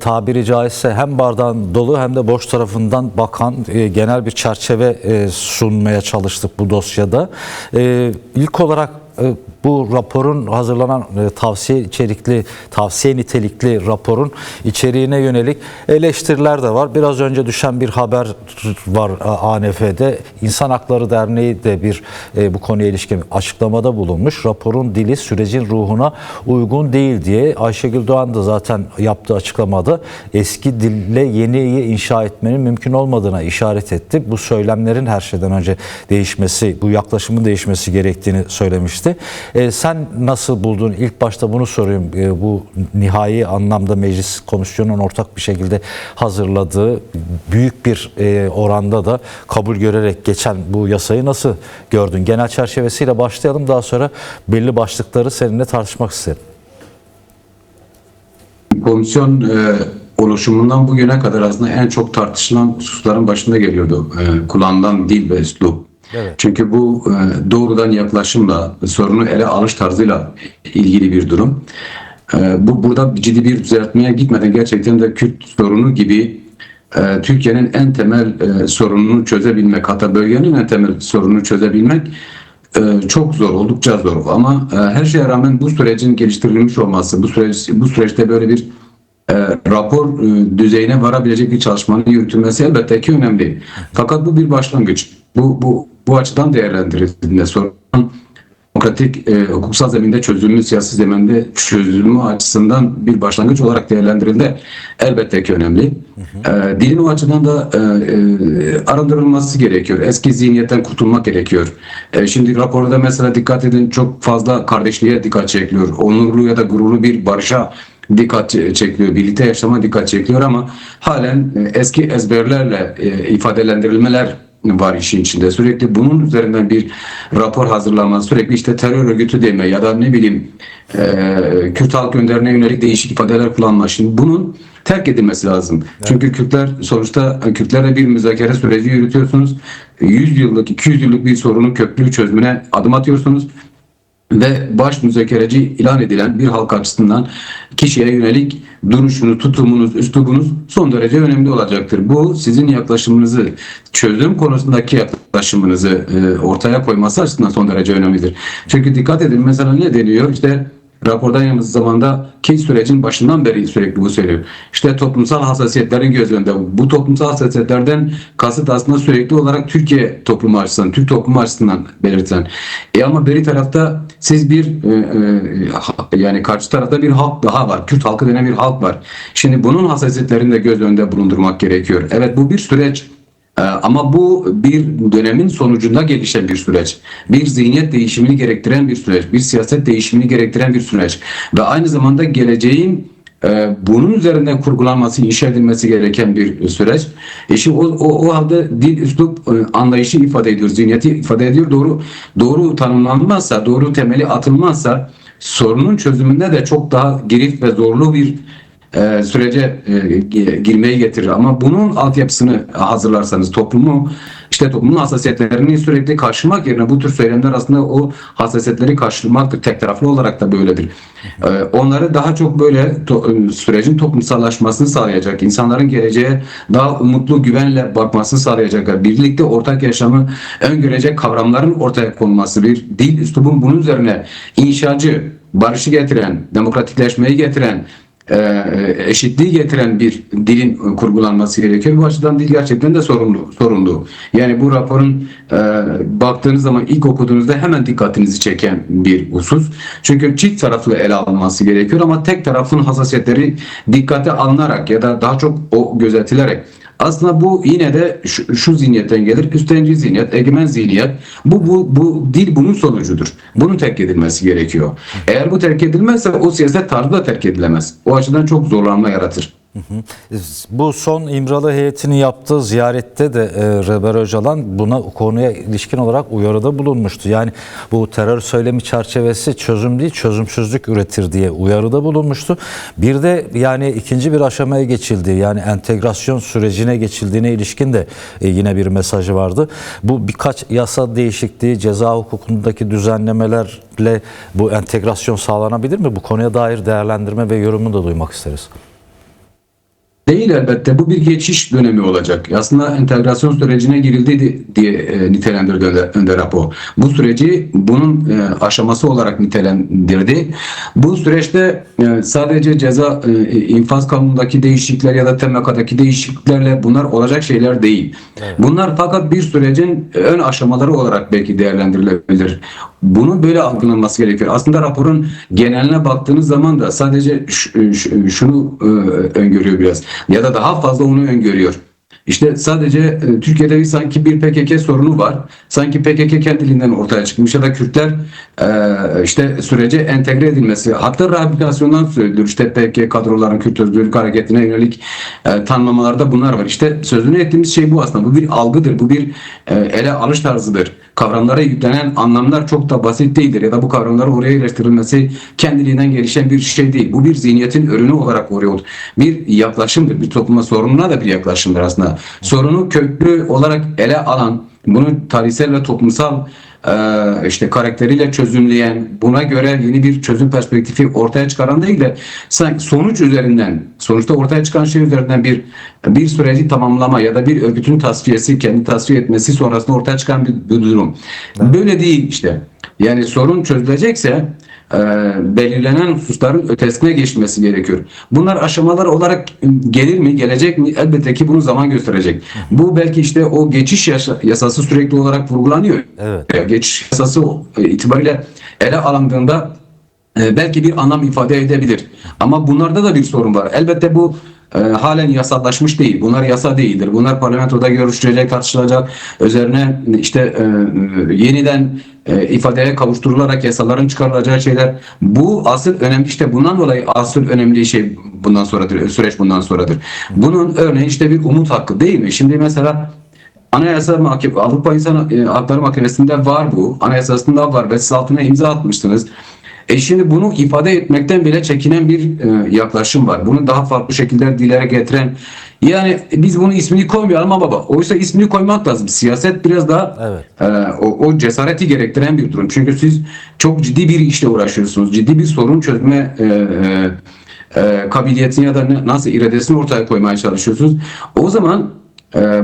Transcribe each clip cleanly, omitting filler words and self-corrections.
tabiri caizse hem bardağın dolu hem de boş tarafından bakan genel bir çerçeve sunmaya çalıştık bu dosyada. İlk olarak bu raporun hazırlanan tavsiye nitelikli raporun içeriğine yönelik eleştiriler de var. Biraz önce düşen bir haber var ANF'de. İnsan Hakları Derneği de bu konuya ilişkin açıklamada bulunmuş. Raporun dili sürecin ruhuna uygun değil diye. Ayşegül Doğan da zaten yaptığı açıklamada eski dille yeniyi inşa etmenin mümkün olmadığına işaret etti. Bu söylemlerin her şeyden önce değişmesi, bu yaklaşımın değişmesi gerektiğini söylemişti. Sen nasıl buldun? İlk başta bunu sorayım. Bu nihai anlamda meclis komisyonunun ortak bir şekilde hazırladığı büyük bir oranda da kabul görerek geçen bu yasayı nasıl gördün? Genel çerçevesiyle başlayalım. Daha sonra belli başlıkları seninle tartışmak isterim. Komisyon oluşumundan bugüne kadar aslında en çok tartışılan hususların başında geliyordu. Kullanılan dil ve üslup. Evet. Çünkü bu doğrudan yaklaşımla, sorunu ele alış tarzıyla ilgili bir durum. Burada ciddi bir düzeltmeye gitmeden gerçekten de Kürt sorunu gibi Türkiye'nin en temel sorununu çözebilmek, hatta bölgenin en temel sorununu çözebilmek çok zor, oldukça zor. Ama her şeye rağmen bu sürecin geliştirilmiş olması, bu süreçte böyle bir rapor düzeyine varabilecek bir çalışmanın yürütülmesi elbette ki önemli. Fakat bu bir başlangıç. Bu açıdan değerlendirildiğinde sorun demokratik hukuksal zeminde çözümü, siyasi zeminde çözümü açısından bir başlangıç olarak değerlendirildi. Elbette ki önemli. Dilin o açıdan da arındırılması gerekiyor. Eski zihniyetten kurtulmak gerekiyor. Şimdi raporda mesela dikkat edin, çok fazla kardeşliğe dikkat çekiliyor. Onurlu ya da gururlu bir barışa dikkat çekiliyor. Birlikte yaşama dikkat çekiliyor ama halen eski ezberlerle ifadelendirilmeler var işin içinde. Sürekli bunun üzerinden bir rapor hazırlanması, sürekli işte terör örgütü deme ya da ne bileyim Kürt halk önderine yönelik değişik ifadeler kullanma. Şimdi bunun terk edilmesi lazım. Evet. Çünkü sonuçta Kürtlerle bir müzakere süreci yürütüyorsunuz. 100 yıllık, 200 yıllık bir sorunun köklü çözümüne adım atıyorsunuz. Ve baş müzakereci ilan edilen bir halk açısından kişiye yönelik duruşunuz, tutumunuz, üslubunuz son derece önemli olacaktır. Bu sizin yaklaşımınızı, çözüm konusundaki yaklaşımınızı ortaya koyması açısından son derece önemlidir. Çünkü dikkat edin, mesela ne deniyor? İşte rapordan yanımız zamanda ki sürecin başından beri sürekli bu söylüyor. İşte toplumsal hassasiyetlerin göz önünde. Bu toplumsal hassasiyetlerden kasıt aslında sürekli olarak Türkiye toplumu açısından, Türk toplumu açısından belirtilen. Ama beri tarafta siz yani karşı tarafta bir halk daha var. Kürt halkı denen bir halk var. Şimdi bunun hassasiyetlerini de göz önünde bulundurmak gerekiyor. Evet, bu bir süreç. Ama bu bir dönemin sonucunda gelişen bir süreç. Bir zihniyet değişimini gerektiren bir süreç. Bir siyaset değişimini gerektiren bir süreç. Ve aynı zamanda geleceğin bunun üzerinden kurgulanması, inşa edilmesi gereken bir süreç. Şimdi o halde dil, üslup anlayışı ifade ediyor, zihniyeti ifade ediyor. Doğru tanımlanmazsa, doğru temeli atılmazsa sorunun çözümünde de çok daha girift ve zorlu bir sürece girmeyi getirir. Ama bunun altyapısını hazırlarsanız toplumun hassasiyetlerini sürekli karşılamak yerine bu tür söylemler aslında o hassasiyetleri karşılamaktır. Tek taraflı olarak da böyledir. Onları daha çok böyle sürecin toplumsallaşmasını sağlayacak, insanların geleceğe daha umutlu, güvenle bakmasını sağlayacak, birlikte ortak yaşamı öngörecek kavramların ortaya konulması, bir dil üslubun bunun üzerine inşacı, barışı getiren, demokratikleşmeyi getiren, eşitliği getiren bir dilin kurgulanması gerekiyor. Bu açıdan dil gerçekten de sorumlu. Yani bu raporun baktığınız zaman, ilk okuduğunuzda hemen dikkatinizi çeken bir husus. Çünkü çift taraflı ele alınması gerekiyor ama tek tarafın hassasiyetleri dikkate alınarak ya da daha çok o gözetilerek, aslında bu yine de şu zihniyetten gelir. Üstenci zihniyet, egemen zihniyet. Bu dil bunun sonucudur. Bunun terk edilmesi gerekiyor. Eğer bu terk edilmezse o siyaset tarzı da terk edilemez. O açıdan çok zorlanma yaratır. Bu son İmralı heyetinin yaptığı ziyarette de Reber Öcalan konuya ilişkin olarak uyarıda bulunmuştu. Yani bu terör söylemi çerçevesi çözüm değil, çözümsüzlük üretir diye uyarıda bulunmuştu. Bir de yani ikinci bir aşamaya geçildiği, yani entegrasyon sürecine geçildiğine ilişkin de yine bir mesajı vardı. Bu birkaç yasa değişikliği, ceza hukukundaki düzenlemelerle bu entegrasyon sağlanabilir mi? Bu konuya dair değerlendirme ve yorumunu da duymak isteriz. Değil elbette. Bu bir geçiş dönemi olacak. Aslında entegrasyon sürecine girildi diye nitelendirdi Önder Apo. Bu süreci bunun aşaması olarak nitelendirdi. Bu süreçte sadece ceza infaz kanunundaki değişiklikler ya da TMK'daki değişikliklerle bunlar olacak şeyler değil. Evet. Bunlar fakat bir sürecin ön aşamaları olarak belki değerlendirilebilir. Bunun böyle algılanması gerekiyor. Aslında raporun geneline baktığınız zaman da sadece şunu öngörüyor biraz ya da daha fazla onu öngörüyor. İşte sadece Türkiye'de sanki bir PKK sorunu var. Sanki PKK kendiliğinden ortaya çıkmış ya da Kürtler işte sürece entegre edilmesi. Hatta rehabilitasyondan söylüyor. İşte PKK kadroların Kürt Özgürlük Hareketi'ne yönelik tanımlamalarda bunlar var. İşte sözünü ettiğimiz şey bu aslında. Bu bir algıdır. Bu bir ele alış tarzıdır. Kavramlara yüklenen anlamlar çok da basit değildir. Ya da bu kavramların oraya yerleştirilmesi kendiliğinden gelişen bir şey değil. Bu bir zihniyetin ürünü olarak oraya bir yaklaşımdır. Bir topluma sorununa da bir yaklaşımdır aslında. Sorunu köklü olarak ele alan, bunu tarihsel ve toplumsal işte karakteriyle çözümleyen, buna göre yeni bir çözüm perspektifi ortaya çıkaran değil de sanki sonuç üzerinden, sonuçta ortaya çıkan şey üzerinden bir süreci tamamlama ya da bir örgütün tasfiyesi, kendi tasfiye etmesi sonrasında ortaya çıkan bir durum. Böyle değil işte. Yani sorun çözülecekse belirlenen hususların ötesine geçmesi gerekiyor. Bunlar aşamalar olarak gelir mi, gelecek mi? Elbette ki bunu zaman gösterecek. Bu belki işte o geçiş yasası sürekli olarak vurgulanıyor. Evet. Geçiş yasası itibariyle ele alındığında belki bir anlam ifade edebilir. Ama bunlarda da bir sorun var. Elbette bu halen yasallaşmış değil. Bunlar yasa değildir. Bunlar parlamentoda görüşülecek, tartışılacak. Üzerine işte yeniden ifadeye kavuşturularak yasaların çıkarılacağı şeyler. Bu asıl önemli, işte bundan dolayı asıl önemli şey bundan sonradır. Süreç bundan sonradır. Bunun örneği işte bir umut hakkı değil mi? Şimdi mesela Anayasa Avrupa İnsan Hakları Mahkemesi'nde var bu. Anayasasında var ve siz altına imza atmışsınız. Şimdi bunu ifade etmekten bile çekinen bir yaklaşım var. Bunu daha farklı şekilde dile getiren, yani biz bunu ismini koymayalım ama baba. Oysa ismini koymak lazım. Siyaset biraz daha Evet. o cesareti gerektiren bir durum. Çünkü siz çok ciddi bir işle uğraşıyorsunuz. Ciddi bir sorun çözme kabiliyetini ya da nasıl iradesini ortaya koymaya çalışıyorsunuz. O zaman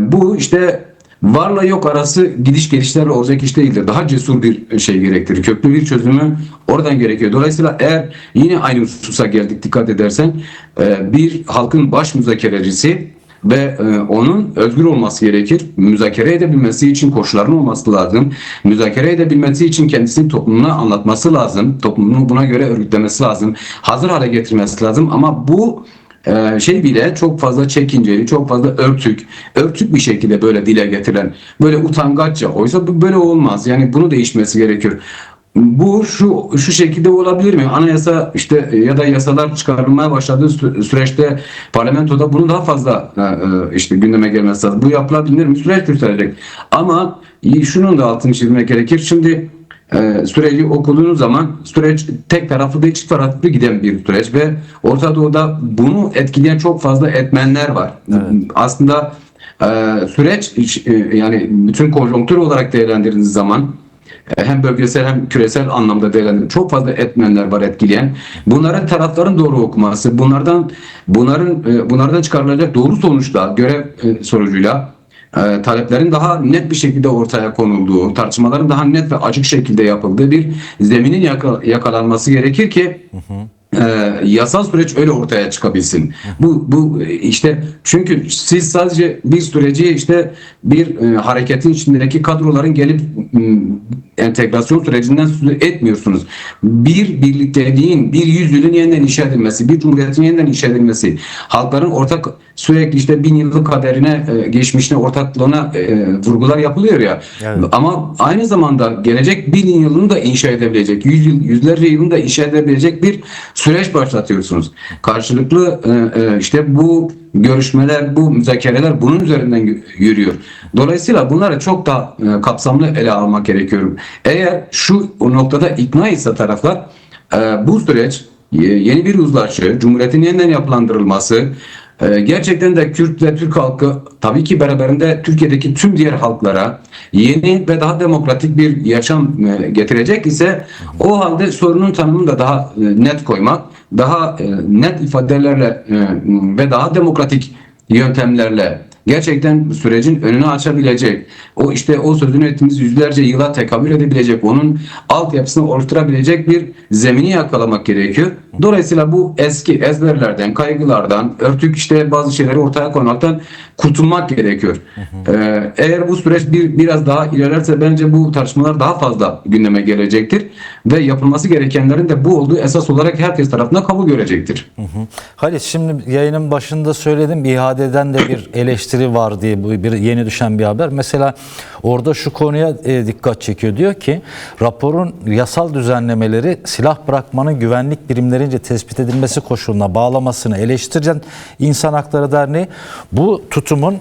bu işte varla yok arası gidiş gelişlerle olacak iş değildir. Daha cesur bir şey gerektirir. Köklü bir çözümü oradan gerekiyor. Dolayısıyla eğer yine aynı hususa geldik, dikkat edersen bir halkın baş müzakerecisi ve onun özgür olması gerekir. Müzakere edebilmesi için koşulların olması lazım. Müzakere edebilmesi için kendisini toplumuna anlatması lazım. Toplumunu buna göre örgütlemesi lazım. Hazır hale getirmesi lazım. Ama bu şey bile çok fazla çekinceli, çok fazla örtük bir şekilde böyle dile getirilen, böyle utangaçça. Oysa bu böyle olmaz. Yani bunu değişmesi gerekiyor. Bu şu şekilde olabilir mi? Anayasa işte ya da yasalar çıkarılmaya başladığı süreçte parlamentoda bunu daha fazla işte gündeme gelmesi lazım. Bu yapılabilir mi? Süreç gösterecek. Ama şunun da altını çizmek gerekir. Şimdi süreci okuduğunuz zaman süreç tek taraflı değil, çift taraflı giden bir süreç ve Orta Doğu'da bunu etkileyen çok fazla etmenler var. Evet. Aslında süreç yani bütün konjonktür olarak değerlendirdiğiniz zaman hem bölgesel hem küresel anlamda değerlendiren çok fazla etmenler var etkileyen. Bunların tarafların doğru okuması, bunlardan çıkarılacak doğru sonuçlar görev sonucuyla taleplerin daha net bir şekilde ortaya konulduğu, tartışmaların daha net ve açık şekilde yapıldığı bir zeminin yakalanması gerekir ki yasal süreç öyle ortaya çıkabilsin. Bu işte çünkü siz sadece bir süreci işte bir hareketin içindeki kadroların gelip entegrasyon sürecinden söz etmiyorsunuz. Bir birlikteliğin, bir yüzyılın yeniden inşa edilmesi, bir cumhuriyetin yeniden inşa edilmesi, halkların ortak sürekli işte 1000 yıllık kaderine, geçmişine, ortaklığına vurgular yapılıyor ya. Evet. Ama aynı zamanda gelecek 1000 yılını da inşa edebilecek, yüzlerce yılını da inşa edebilecek bir süreç başlatıyorsunuz. Karşılıklı işte bu görüşmeler, bu müzakereler bunun üzerinden yürüyor. Dolayısıyla bunları çok daha kapsamlı ele almak gerekiyor. Eğer şu noktada ikna ise taraflar bu süreç yeni bir uzlaşı, Cumhuriyet'in yeniden yapılandırılması, Gerçekten de Kürt ve Türk halkı tabii ki beraberinde Türkiye'deki tüm diğer halklara yeni ve daha demokratik bir yaşam getirecek ise o halde sorunun tanımını da daha net koymak, daha net ifadelerle ve daha demokratik yöntemlerle gerçekten sürecin önünü açabilecek, o işte o sözünü ettiğimiz yüzlerce yıla tekabül edebilecek, onun altyapısını oluşturabilecek bir zemini yakalamak gerekiyor. Dolayısıyla bu eski ezberlerden, kaygılardan, örtük işte bazı şeyleri ortaya koymaktan kurtulmak gerekiyor. Eğer bu süreç biraz daha ilerlerse bence bu tartışmalar daha fazla gündeme gelecektir ve yapılması gerekenlerin de bu olduğu esas olarak herkes tarafından kabul görecektir. Halit, şimdi yayının başında söyledim, İHA'den de bir eleştiri var diye, bu bir yeni düşen bir haber. Mesela orada şu konuya dikkat çekiyor. Diyor ki raporun yasal düzenlemeleri silah bırakmanın güvenlik birimlerince tespit edilmesi koşuluna bağlamasını eleştiren İnsan Hakları Derneği bu tutumun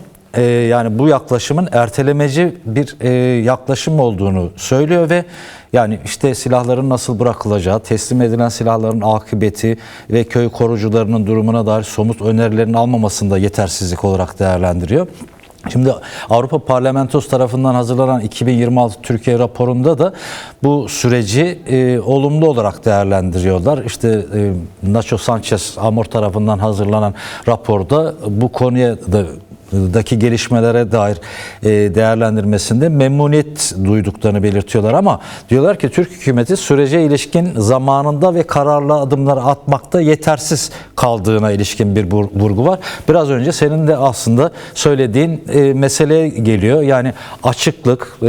yani bu yaklaşımın ertelemeci bir yaklaşım olduğunu söylüyor ve yani işte silahların nasıl bırakılacağı, teslim edilen silahların akıbeti ve köy korucularının durumuna dair somut önerilerin almamasını da yetersizlik olarak değerlendiriyor. Şimdi Avrupa Parlamentosu tarafından hazırlanan 2026 Türkiye raporunda da bu süreci olumlu olarak değerlendiriyorlar. İşte Nacho Sanchez Amor tarafından hazırlanan raporda bu konuya da daki gelişmelere dair değerlendirmesinde memnuniyet duyduklarını belirtiyorlar ama diyorlar ki Türk hükümeti sürece ilişkin zamanında ve kararlı adımlar atmakta yetersiz kaldığına ilişkin bir vurgu var. Biraz önce senin de aslında söylediğin meseleye geliyor. Yani açıklık,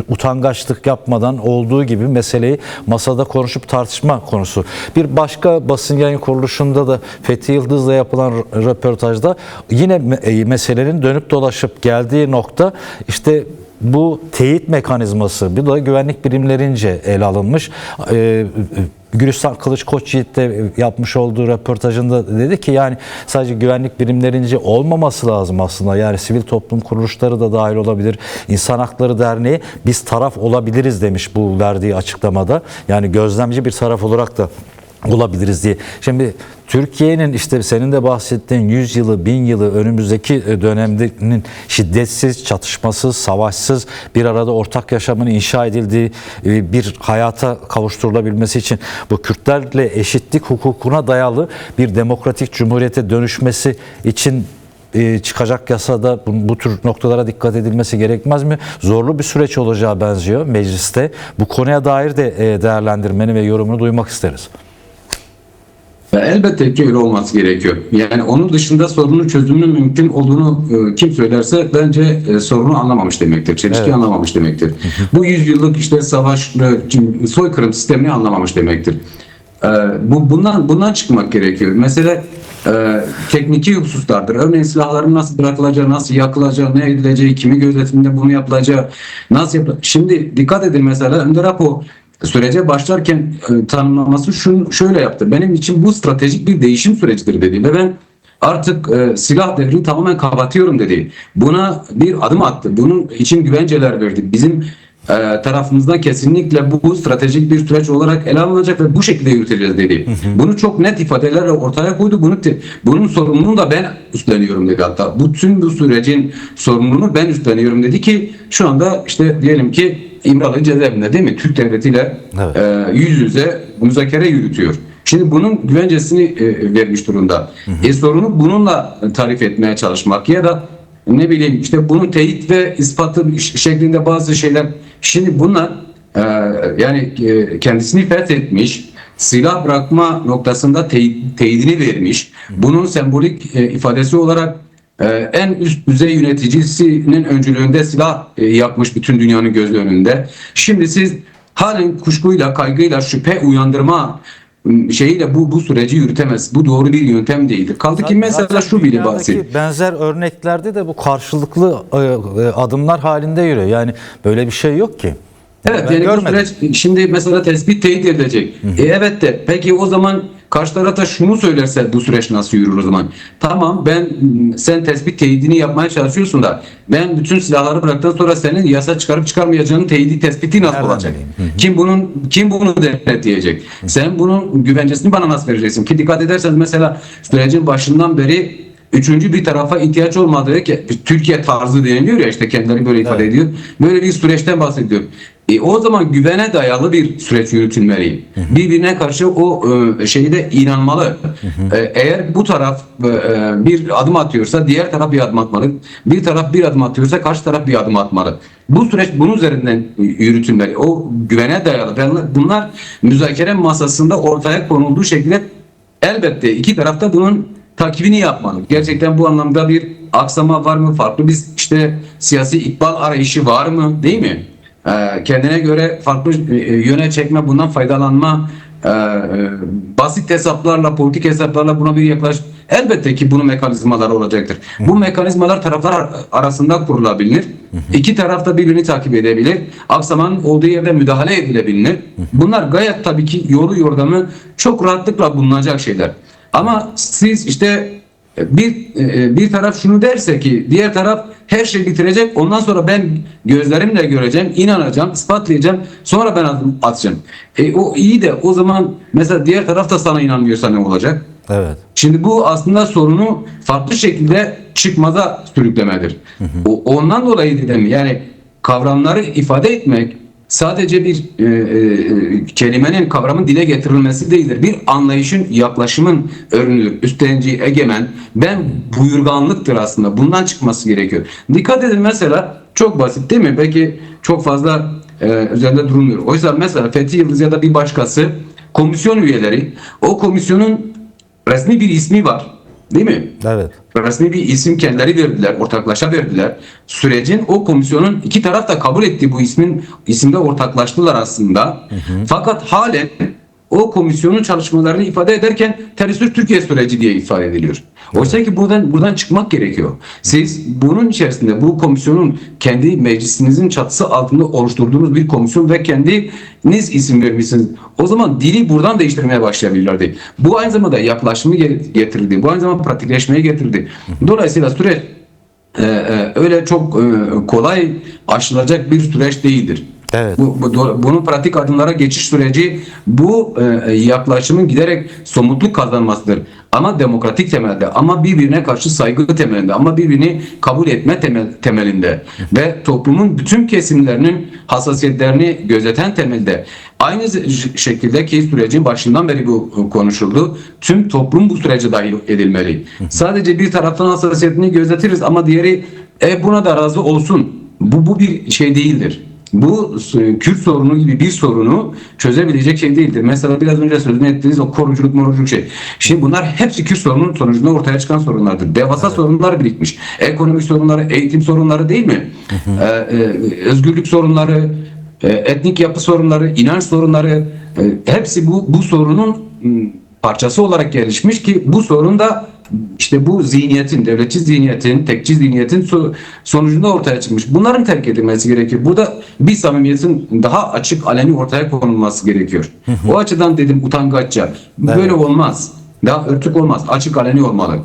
utangaçlık yapmadan olduğu gibi meseleyi masada konuşup tartışma konusu. Bir başka basın yayın kuruluşunda da Fethi Yıldız'la yapılan röportajda yine meselenin dönüp dolaşıp geldiği nokta işte bu teyit mekanizması, bir de güvenlik birimlerince ele alınmış. Gülistan Kılıç Koçyiğit de yapmış olduğu röportajında dedi ki yani sadece güvenlik birimlerince olmaması lazım aslında. Yani sivil toplum kuruluşları da dahil olabilir. İnsan Hakları Derneği biz taraf olabiliriz demiş bu verdiği açıklamada. Yani gözlemci bir taraf olarak da olabiliriz diye. Şimdi Türkiye'nin işte senin de bahsettiğin 100 yılı, 1000 yılı önümüzdeki döneminin şiddetsiz, çatışmasız, savaşsız bir arada ortak yaşamın inşa edildiği bir hayata kavuşturulabilmesi için bu Kürtlerle eşitlik hukukuna dayalı bir demokratik cumhuriyete dönüşmesi için çıkacak yasada bu tür noktalara dikkat edilmesi gerekmez mi? Zorlu bir süreç olacağı benziyor mecliste. Bu konuya dair de değerlendirmeni ve yorumunu duymak isteriz. Elbette ki öyle olması gerekiyor. Yani onun dışında sorunun çözümünün mümkün olduğunu kim söylerse bence sorunu anlamamış demektir. Çelişkiyi anlamamış demektir. Bu 100 yıllık işte savaş, soykırım sistemini anlamamış demektir. Bundan çıkmak gerekiyor. Mesela tekniki hususlardır. Örneğin silahların nasıl bırakılacağı, nasıl yakılacağı, ne edileceği, kimi gözetiminde bunu yapılacağı, nasıl yapılacağı. Şimdi dikkat edin mesela Önder Apo sürece başlarken tanımlaması şöyle yaptı. Benim için bu stratejik bir değişim sürecidir dedi ve ben artık silah devrini tamamen kapatıyorum dedi. Buna bir adım attı. Bunun için güvenceler verdi. Bizim tarafımızdan kesinlikle bu stratejik bir süreç olarak ele alınacak ve bu şekilde yürüteceğiz dedi. Bunu çok net ifadelerle ortaya koydu. Bunun sorumluluğunu da ben üstleniyorum dedi hatta. Bütün bu sürecin sorumluluğunu ben üstleniyorum dedi ki şu anda işte diyelim ki İmralı cezaevinde değil mi? Türk devletiyle yüz yüze müzakere yürütüyor. Şimdi bunun güvencesini vermiş durumda. Sorunu bununla tarif etmeye çalışmak ya da ne bileyim işte bunun teyit ve ispatı şeklinde bazı şeyler. Şimdi bunlar yani kendisini fethetmiş, silah bırakma noktasında teyidini vermiş. Bunun sembolik ifadesi olarak en üst düzey yöneticisinin öncülüğünde silah yapmış bütün dünyanın gözü önünde. Şimdi siz halen kuşkuyla, kaygıyla, şüphe uyandırma şeyiyle bu süreci yürütemez. Bu doğru bir yöntem değildir. Kaldı ki mesela şu bile bahsedeyim. Benzer örneklerde de bu karşılıklı adımlar halinde yürüyor. Yani böyle bir şey yok ki. Evet, yani bu süreç şimdi mesela tespit teyit edilecek. Evet de peki o zaman karşı tarafta şunu söylerse bu süreç nasıl yürür o zaman? Tamam sen tespit teyidini yapmaya çalışıyorsun da ben bütün silahları bıraktıktan sonra senin yasa çıkarıp çıkarmayacağının tespiti nasıl olacak? Kim bunu denetleyecek? Sen bunun güvencesini bana nasıl vereceksin? Ki dikkat ederseniz mesela sürecin başından beri üçüncü bir tarafa ihtiyaç olmadığı, Türkiye tarzı deniliyor ya, işte kendileri böyle ifade Evet. ediyor. Böyle bir süreçten bahsediyor. O zaman güvene dayalı bir süreç yürütülmeli. Birbirine karşı o şeyde inanmalı. Eğer bu taraf bir adım atıyorsa diğer taraf bir adım atmalı. Bir taraf bir adım atıyorsa karşı taraf bir adım atmalı. Bu süreç bunun üzerinden yürütülmeli. O güvene dayalı. Bunlar müzakere masasında ortaya konulduğu şekilde elbette iki tarafta bunun takibini yapmalı. Gerçekten bu anlamda bir aksama var mı? Farklı bir işte siyasi ikbal arayışı var mı? Değil mi? Kendine göre farklı yöne çekme, bundan faydalanma, basit hesaplarla, politik hesaplarla buna bir yaklaş. Elbette ki bunun mekanizmaları olacaktır. Bu mekanizmalar taraflar arasında kurulabilir. İki taraf da birbirini takip edebilir. Aksamanın olduğu yerde müdahale edilebilir. Bunlar gayet tabii ki yolu yordamı çok rahatlıkla bulunacak şeyler. Ama siz işte bir taraf şunu derse ki diğer taraf her şeyi bitirecek. Ondan sonra ben gözlerimle göreceğim, inanacağım, ispatlayacağım. Sonra ben adım atacağım. O iyi de o zaman mesela diğer taraf da sana inanmıyorsa ne olacak? Evet. Şimdi bu aslında sorunu farklı şekilde çıkmaza sürüklemedir. Ondan dolayı dedim, yani kavramları ifade etmek sadece bir kelimenin, kavramın dile getirilmesi değildir. Bir anlayışın, yaklaşımın ürünüdür. Üstlenci, egemen, ben buyurganlıktır aslında. Bundan çıkması gerekiyor. Dikkat edin, mesela çok basit değil mi? Belki çok fazla üzerinde durulmuyor. Oysa mesela Fethi Yıldız ya da bir başkası komisyon üyeleri, o komisyonun resmi bir ismi var. Değil mi? Evet. Resmi bir isim kendileri verdiler, ortaklaşa verdiler. Sürecin, o komisyonun iki taraf da kabul ettiği bu isimde ortaklaştılar aslında. Fakat halen o komisyonun çalışmalarını ifade ederken terörist Türkiye süreci diye ifade ediliyor. Oysa ki buradan çıkmak gerekiyor. Siz bunun içerisinde, bu komisyonun kendi meclisinizin çatısı altında oluşturduğunuz bir komisyon ve kendiniz isim vermişsiniz. O zaman dili buradan değiştirmeye başlayabilirlerdi. Bu aynı zamanda yaklaşımı getirdi. Bu aynı zamanda pratikleşmeye getirdi. Dolayısıyla süreç öyle çok kolay aşılacak bir süreç değildir. Evet. Bunun pratik adımlara geçiş süreci bu yaklaşımın giderek somutluk kazanmasıdır. Ama demokratik temelde, ama birbirine karşı saygı temelinde, ama birbirini kabul etme temelinde ve toplumun bütün kesimlerinin hassasiyetlerini gözeten temelde. Aynı şekilde ki sürecin başından beri bu konuşuldu. Tüm toplum bu sürece dahil edilmeli. Sadece bir taraftan hassasiyetini gözetiriz ama diğeri buna da razı olsun. Bu bir şey değildir. Bu Kürt sorunu gibi bir sorunu çözebilecek şey değildir. Mesela biraz önce sözünü ettiğiniz o koruculuk şey. Şimdi bunlar hepsi Kürt sorunun sonucunda ortaya çıkan sorunlardır. Devasa sorunlar birikmiş. Ekonomik sorunları, eğitim sorunları değil mi? Özgürlük sorunları, etnik yapı sorunları, inanç sorunları, hepsi bu sorunun parçası olarak gelişmiş ki bu sorun da işte bu zihniyetin, devletçi zihniyetin, tekçi zihniyetin sonucunda ortaya çıkmış. Bunların terk edilmesi gerekiyor. Burada bir samimiyetin daha açık, aleni ortaya konulması gerekiyor. O açıdan dedim utangaçça. Böyle olmaz. Daha örtük olmaz. Açık, aleni olmalı.